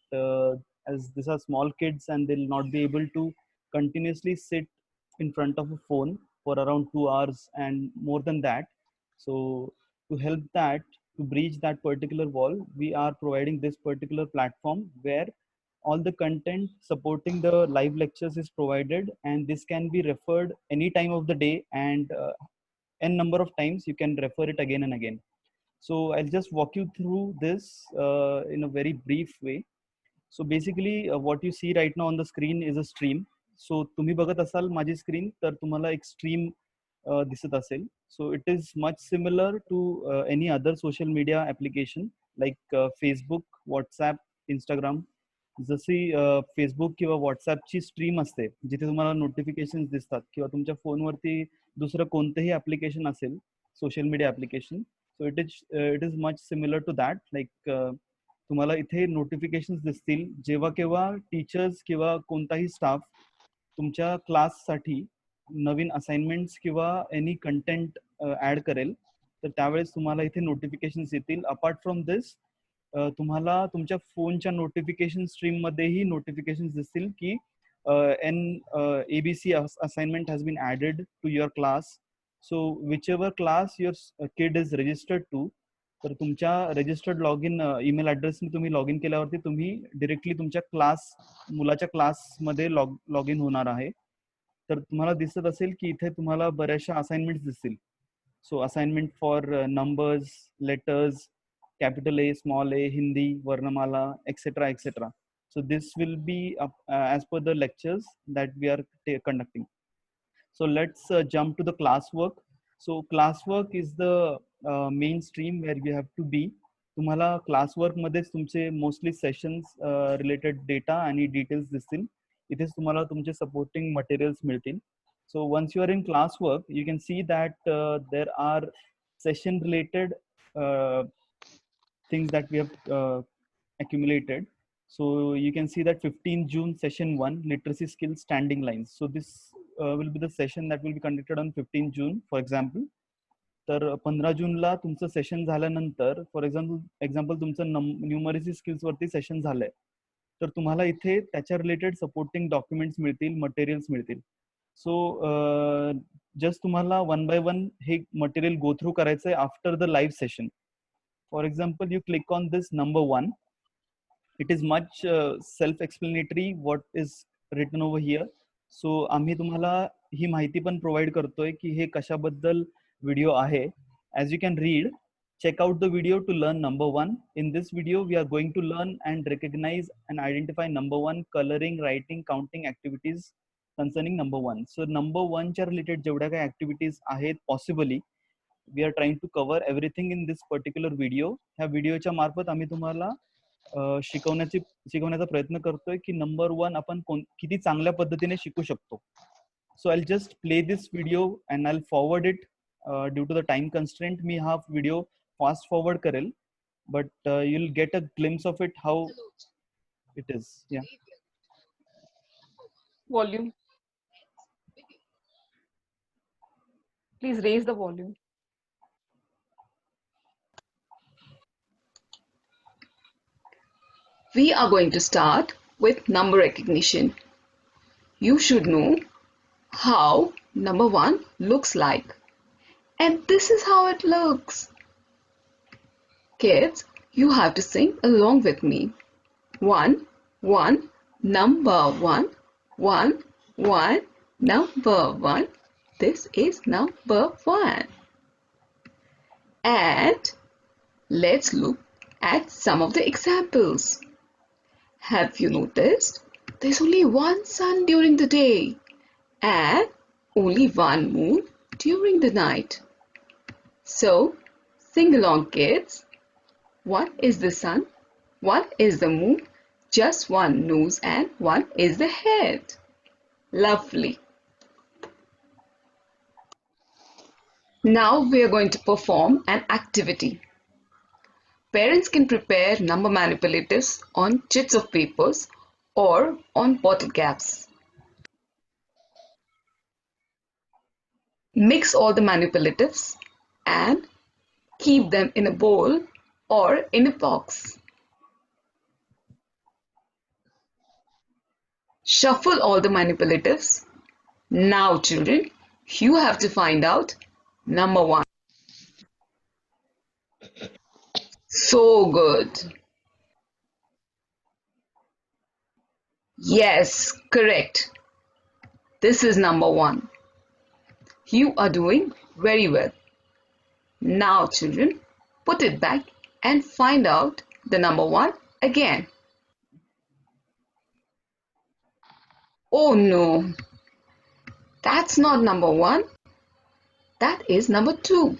as these are small kids and they'll not be able to continuously sit in front of a phone for around 2 hours and more than that. So to help that, to breach that particular wall, we are providing this particular platform where all the content supporting the live lectures is provided, and this can be referred any time of the day, and n number of times you can refer it again and again. So I'll just walk you through this in a very brief way. So basically what you see right now on the screen is a stream. So तुम्ही बघत असाल माझी screen तर तुम्हाला एक stream दिसत असेल. So it is much similar to any other social media application like Facebook, WhatsApp, Instagram. जशी फेसबुक किंवा व्हॉट्सॲपची स्ट्रीम असते जिथे तुम्हाला नोटिफिकेशन दिसतात किंवा तुमच्या फोनवरती दुसरं कोणतंही ऍप्लिकेशन असेल social media application. So it is much similar to that. Like तुम्हाला इथे नोटिफिकेशन्स दिसतील जेव्हा केव्हा टीचर्स किंवा कोणताही स्टाफ तुमच्या क्लाससाठी नवीन असाइनमेंट्स किंवा एनी कंटेंट ऍड करेल तर त्यावेळेस तुम्हाला इथे नोटिफिकेशन्स येतील. अपार्ट फ्रॉम दिस तुम्हाला तुमच्या फोनच्या नोटिफिकेशन स्ट्रीम मध्येही नोटिफिकेशन्स दिसतील की N ABC assignment has been added to your class. So whichever class your kid is registered to, तर तुमच्या रजिस्टर्ड लॉग इन ईमेल ऍड्रेसने तुम्ही लॉग इन केल्यावरती तुम्ही डिरेक्टली तुमच्या मुलाच्या क्लासमध्ये लॉग इन होणार आहे. तर तुम्हाला दिसत असेल की इथे तुम्हाला बऱ्याचशा असाइनमेंट्स दिसतील. So assignment for numbers, letters, capital A, small a, Hindi, Varnamala, etc. etc. So this will be as per the lectures that we are conducting. So let's jump to the classwork. So classwork is the main stream where you have to be. तुम्हाला classwork मध्ये तुमचे mostly sessions related data आणि details दिसतील. इथेच तुम्हाला तुमचे supporting materials मिळतील. So once you are in classwork you can see that there are session related things that we have accumulated. So you can see that 15 June session 1 literacy skills standing lines. So this will be the session that will be conducted on 15 June for example. तर 15 जूनला तुमचं session झाल्यानंतर for example तुमचं numeracy skills वरती session झालंय तर तुम्हाला इथे त्याच्या रिलेटेड सपोर्टिंग डॉक्युमेंट्स मिळतील, मटेरियल्स मिळतील. सो जस्ट तुम्हाला वन बाय वन हे मटेरियल गो थ्रू करायचंय after the live session. For example, you click on this number 1. It is much self-explanatory what is written over here. So आम्ही तुम्हाला ही माहिती पण provide करतोय की हे कशाबद्दल व्हिडिओ आहे. As you can read, check out the video to learn number 1. In this video, we are going to learn and recognize and identify number 1 coloring, writing, counting activities concerning number 1. So number 1 च्या related जेवढ्या काही activities आहेत possibly we are trying to cover everything in this particular video. ह्या व्हिडिओच्या मार्फत आम्ही तुम्हाला शिकवण्याचा प्रयत्न करतोय की नंबर 1 आपण किती चांगल्या पद्धतीने शिकू शकतो. So I just play this video and I forward it due to the time constraint. मी हा व्हिडिओ फास्ट फॉरवर्ड करेल but you will get a glimpse of it how it is. या Volume. Please raise the volume. We are going to start with number recognition. You should know how number 1 looks like. And this is how it looks. Kids, you have to sing along with me. 1, 1, number 1, 1, 1, number 1. This is number 1. And let's look at some of the examples. Have you noticed? There's only one sun during the day and only one moon during the night. So, sing along kids. One is the sun, one is the moon, just one nose and one is the head. Lovely. Now we are going to perform an activity. Parents can prepare number manipulatives on chits of papers or on bottle caps. Mix all the manipulatives and keep them in a bowl or in a box. Shuffle all the manipulatives. Now, children, you have to find out number 1. So good. Yes, correct. This is number 1. You are doing very well. Now, children, put it back and find out the number 1 again. Oh no, that's not number 1. That is number 2.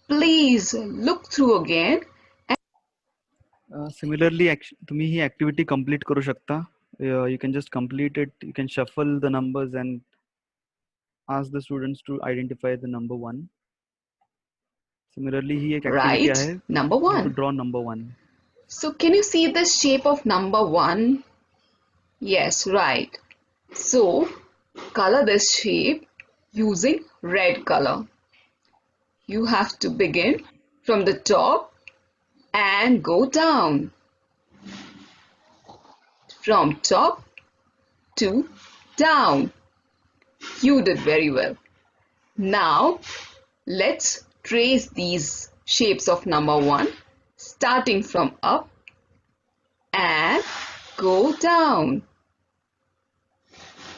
Please look through again. Similarly, तुम्ही ही activity complete करू शकता. You can just complete it. You can shuffle the numbers and ask the students to identify the number 1. Similarly, ही एक activity Right, आहे. number You have to 1. draw number 1. So can you see the shape of number 1? Yes, right. So color this shape using red color. You have to begin from the top and go down. From top to down. You did very well. Now let's trace these shapes of number 1 starting from up and go down.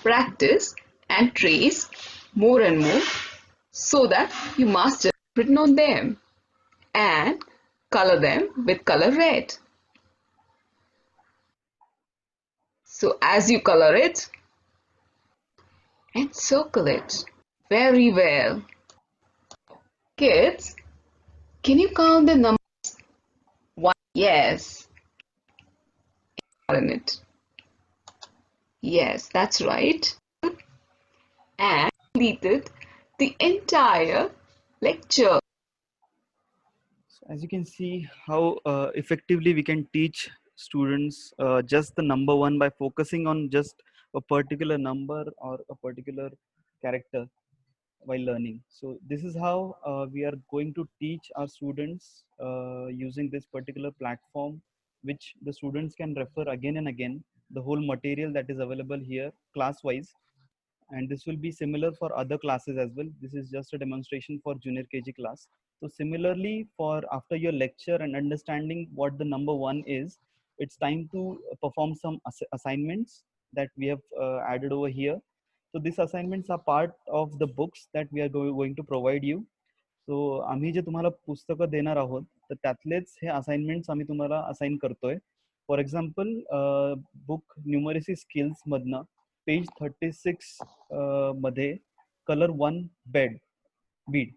Practice and trace more and more so that you master written on them and color them with color red. So as you color it and circle it very well. Kids, can you count the numbers? 1? Yes. In it. Yes, that's right. And completed the entire lecture. So as you can see how effectively we can teach students just the number 1 by focusing on just a particular number or a particular character while learning. So this is how we are going to teach our students using this particular platform, which the students can refer again and again, the whole material that is available here class wise. And this will be similar for other classes as well. This is just a demonstration for junior KG class. So similarly, for after your lecture and understanding what the number 1 is, it's time to perform some assignments that we have added over here. So these assignments are part of the books that we are going to provide you. So आम्ही जे तुम्हाला पुस्तकं देणार आहोत तर त्यातलेच हे assignments आम्ही तुम्हाला assign करतोय. For example book numeracy skills मधनं पेज 36 मध्ये colour 1 bead.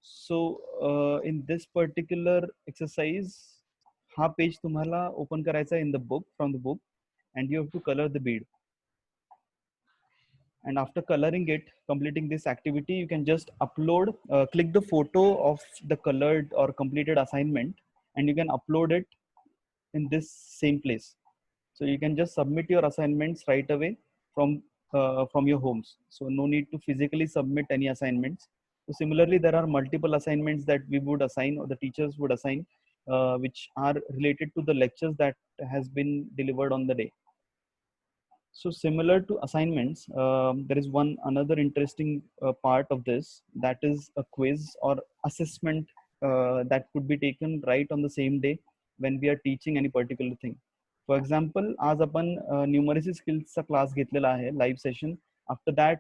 So in this particular exercise हा पेज तुम्हाला ओपन करायचा in the book from the book and you have to colour the bead. And after coloring it, completing this activity, you can just upload, click the photo of the colored or completed assignment, and you can upload it in this same place. So you can just submit your assignments right away from your homes. So no need to physically submit any assignments. So similarly, there are multiple assignments that we would assign or the teachers would assign, which are related to the lectures that has been delivered on the day. So similar to assignments, there is another interesting part of this, that is a quiz or assessment that could be taken right on the same day when we are teaching any particular thing. For example, आज आपण numeracy स्किल्सचा class घेतलेला आहे live session. After that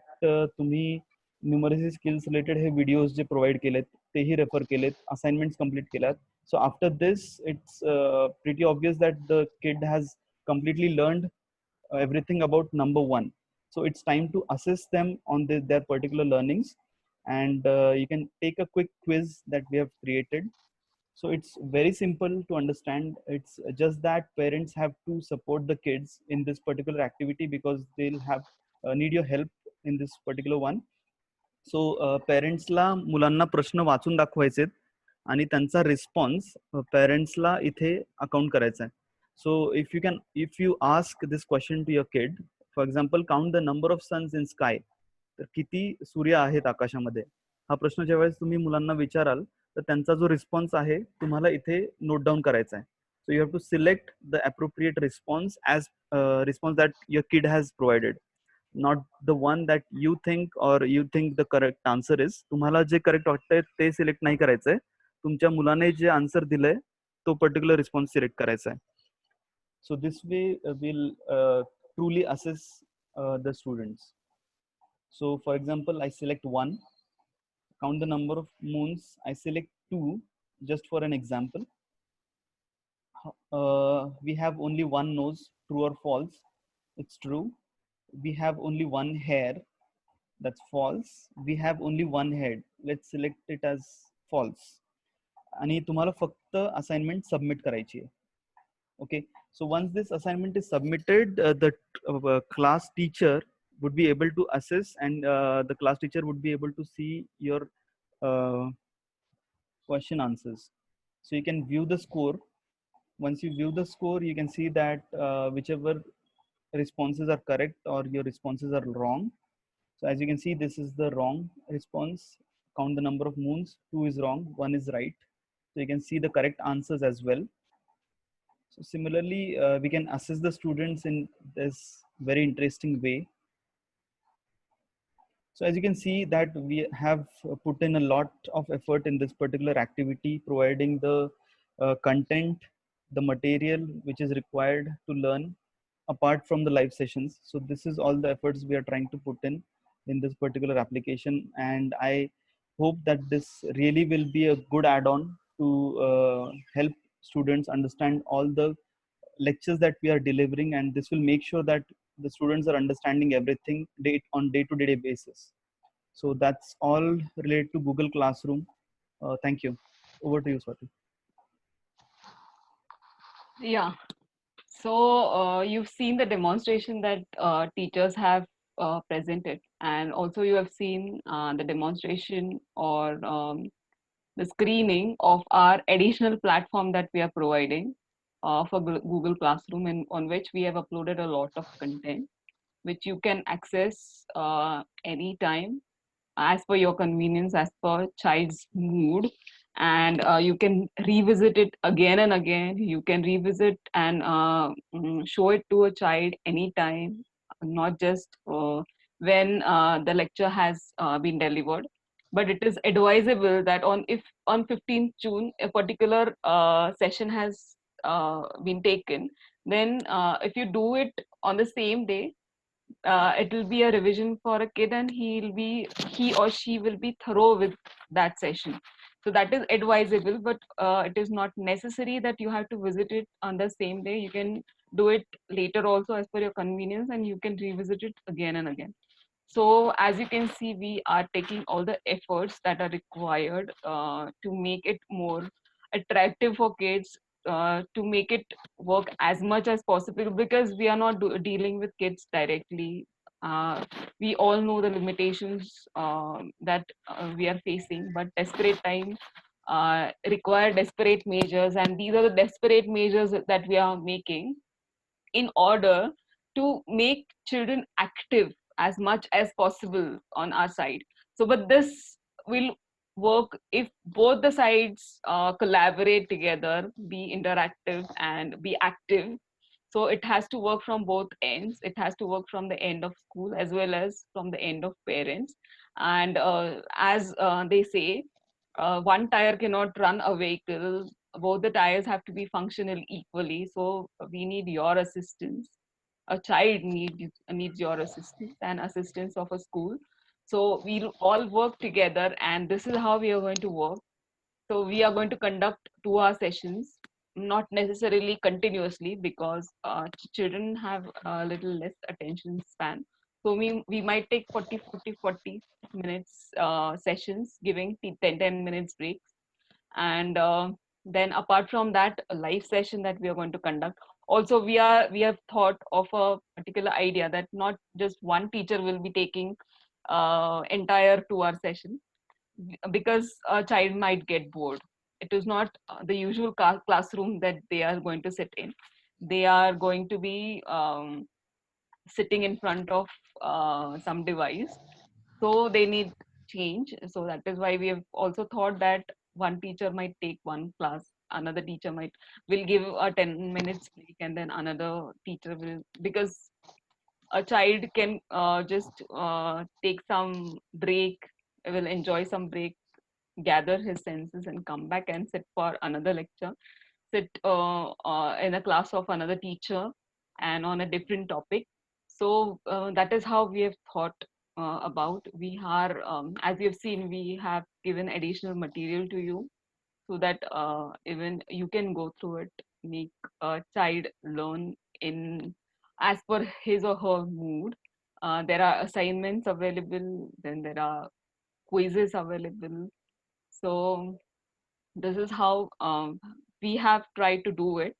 तुम्ही numeracy skills related हे videos जे provide केलेत तेही refer केलेत, assignments complete केल्यात. So after this it's pretty obvious that the kid has completely learned everything about number 1. So it's time to assess them on their particular learnings, and you can take a quick quiz that we have created. So it's very simple to understand. It's just that parents have to support the kids in this particular activity because they'll have need your help in this particular one. So पेरेंट्सला मुलांना प्रश्न वाचून दाखवायचेत आणि त्यांचा response पेरेंट्सला इथे account करायचा आहे. So if you ask this question to your kid, for example, count the number of suns in sky. तर किती सूर्य आहेत आकाशामध्ये, हा प्रश्न ज्यावेळेस तुम्ही मुलांना विचाराल तर त्यांचा जो रिस्पॉन्स आहे तुम्हाला इथे नोट डाऊन करायचा आहे. So you have to select the appropriate response as response that your kid has provided, not the one that you think or you think the correct answer is. तुम्हाला जे correct वाटतंय ते select नाही करायचंय, तुमच्या मुलाने जे answer दिलंय तो particular response select करायचा आहे. So this way we'll truly assess the students. So for example, I select 1, count the number of moons, I select 2, just for an example. We have only one nose, true or false? It's true. We have only one hair, that's false. We have only one head, let's select it as false. आणि तुम्हाला फक्त assignment submit करायची आहे. Okay, so once this assignment is submitted, the class teacher would be able to assess, and the class teacher would be able to see your question answers. So you can view the score. Once you view the score, you can see that whichever responses are correct or your responses are wrong. So as you can see, this is the wrong response. Count the number of moons, 2 is wrong, 1 is right. So you can see the correct answers as well. So similarly, we can assess the students in this very interesting way. So as you can see that we have put in a lot of effort in this particular activity, providing the content, the material which is required to learn apart from the live sessions. So this is all the efforts we are trying to put in this particular application. And I hope that this really will be a good add-on to help students understand all the lectures that we are delivering, and this will make sure that the students are understanding everything on day-to-day basis. So that's all related to Google Classroom. Thank you. Over to you, Swati. Yeah. So you've seen the demonstration that teachers have presented, and also you have seen the demonstration or the screening of our additional platform that we are providing for Google Classroom, and on which we have uploaded a lot of content, which you can access anytime as per your convenience, as per child's mood. And you can revisit it again and again. You can revisit and show it to a child anytime, not just when the lecture has been delivered. But it is advisable that if on 15th June a particular session has been taken, then if you do it on the same day, it will be a revision for a kid, and he or she will be thorough with that session. So that is advisable, but it is not necessary that you have to visit it on the same day. You can do it later also as per your convenience, and you can revisit it again and again. So as you can see, we are taking all the efforts that are required to make it more attractive for kids, to make it work as much as possible, because we are not dealing with kids directly. We all know the limitations that we are facing, but desperate time require desperate measures, and these are the desperate measures that we are making in order to make children active as much as possible on our side. So but this will work if both the sides collaborate together, be interactive and be active. So it has to work from both ends. It has to work from the end of school as well as from the end of parents. And as they say, one tire cannot run a vehicle. Both the tires have to be functional equally. So we need your assistance. A child needs your assistance and assistance of a school. So we'll all work together, and this is how we are going to work. So we are going to conduct 2-hour sessions, not necessarily continuously, because children have a little less attention span. So we might take 40 minutes sessions, giving 10 minutes breaks. And then apart from that, a live session that we are going to conduct. Also, we have thought of a particular idea that not just one teacher will be taking entire 2-hour session, because a child might get bored. It is not the usual classroom that they are going to sit in. They are going to be sitting in front of some device, so they need change. So that is why we have also thought that one teacher might take one class, another teacher will give a 10 minutes break, and then another teacher will, because a child can just take some break, will enjoy some break, gather his senses and come back and sit for another lecture, sit in a class of another teacher and on a different topic. So that is how we have thought about. We are, as you have seen, we have given additional material to you so that even you can go through it, make a child learn in as per his or her mood. There are assignments available, then there are quizzes available. So this is how we have tried to do it.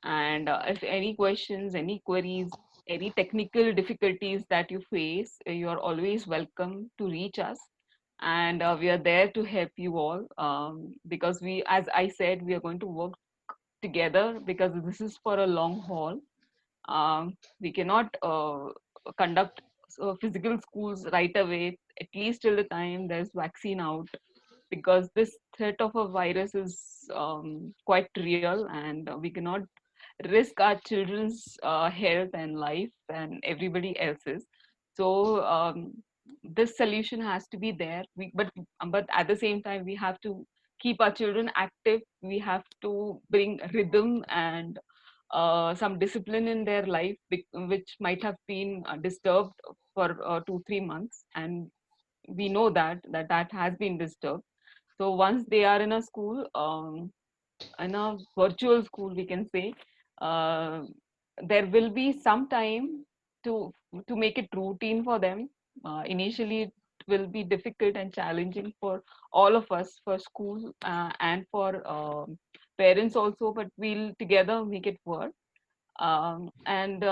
And if any questions, any queries, any technical difficulties that you face, you are always welcome to reach us. And we are there to help you all, because we, as I said, we are going to work together because this is for a long haul. We cannot conduct physical schools right away, at least till the time there's vaccine out, because this threat of a virus is quite real, and we cannot risk our children's health and life and everybody else's. So this solution has to be there. But at the same time, we have to keep our children active. We have to bring rhythm and some discipline in their life, which might have been disturbed for 2-3 months, and we know that has been disturbed. So once they are in a school, in a virtual school, we can say, uh, there will be some time to make it routine for them. Initially, it will be difficult and challenging for all of us, for school and for parents also, but we'll together make it work. And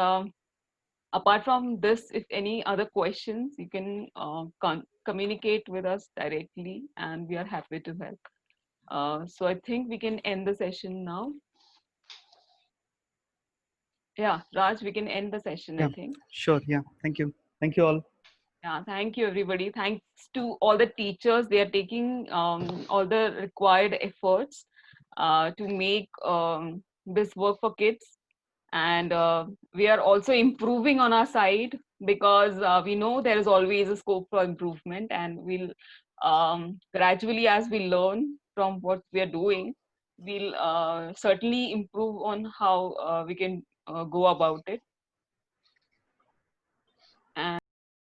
apart from this, if any other questions, you can communicate with us directly, and we are happy to help. So I think we can end the session now. Yeah, Raj, we can end the session, I Yeah, think. sure. Yeah, thank you all. Yeah, thank you, everybody. Thanks to all the teachers. They are taking all the required efforts to make this work for kids. And we are also improving on our side, because we know there is always a scope for improvement, and we'll gradually, as we learn from what we are doing, we'll certainly improve on how we can go about it.